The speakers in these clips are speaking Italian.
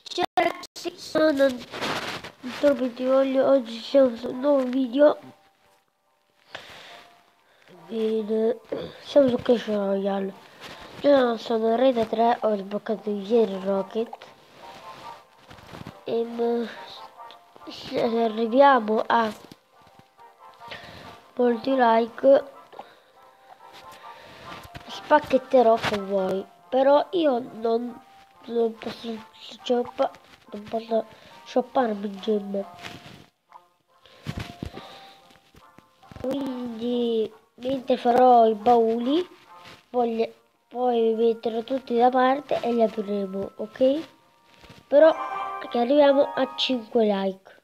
Ciao ragazzi, sono Antonio Bentivoglio. Oggi siamo su un nuovo video. Siamo su Clash Royale. Io sono Rete 3, ho sbloccato ieri Rocket. Se arriviamo a molti like spacchetterò con voi. Però io non posso shopparmi gemme. Quindi mentre farò i bauli poi metterò tutti da parte e li apriremo, ok? Però che arriviamo a 5 like.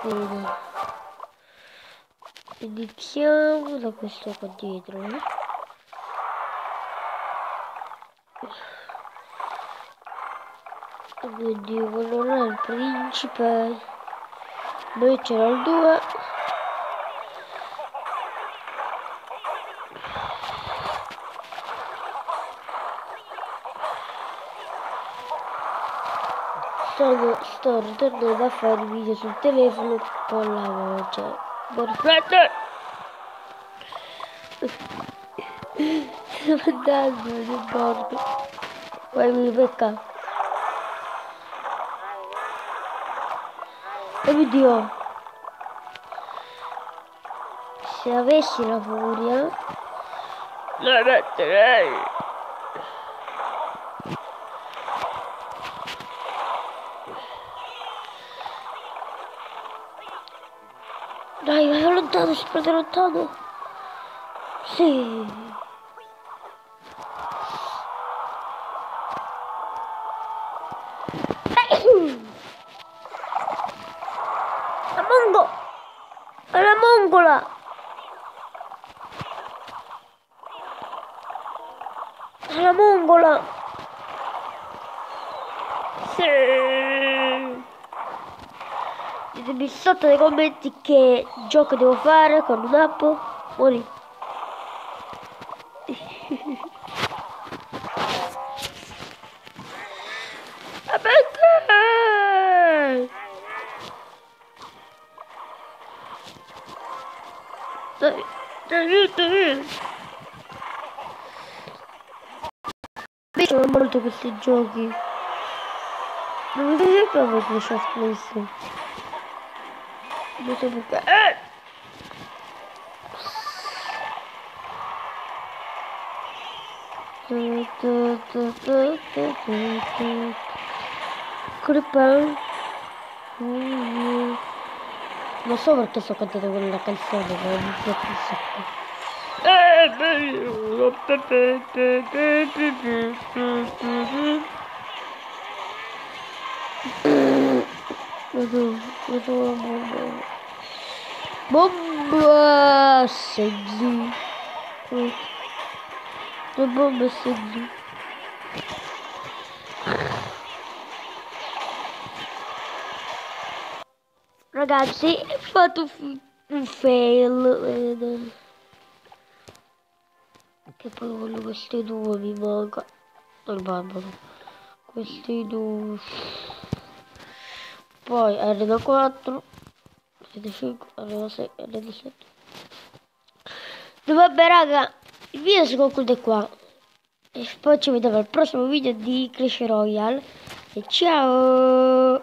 Bene. Iniziamo da questo qua dietro. Quindi quello là è il principe. Noi c'era il 2. Sto ritornando a fare il video sul telefono con la voce. Perfetto! Sto andando, non importa. Poi mi becca. Oh mio Dio! Se avessi la furia, la metterei. Dai, vai lontano, si prende lontano. Sì. La mongo! È la mongola! È la mongola! Sì! Ditemi sotto nei commenti che gioco devo fare con un'app. Muori. Perché? Dai, aiutami. Mi piacciono molto questi giochi. Non mi piace proprio Clash of Clans. Non so perché. Creeper. Non so perché sto cantando quella canzone, ma mi piace un sacco. Bomba seggi. Le bombe seggi. Ragazzi, ho fatto un fail. Che poi voglio questi due, mi manca. Il barbaro. Questi due. Poi arena 4. Arena 5, arena 6, arena 7. Vabbè raga, il video si conclude qua. E poi ci vediamo al prossimo video di Clash Royale. E ciao!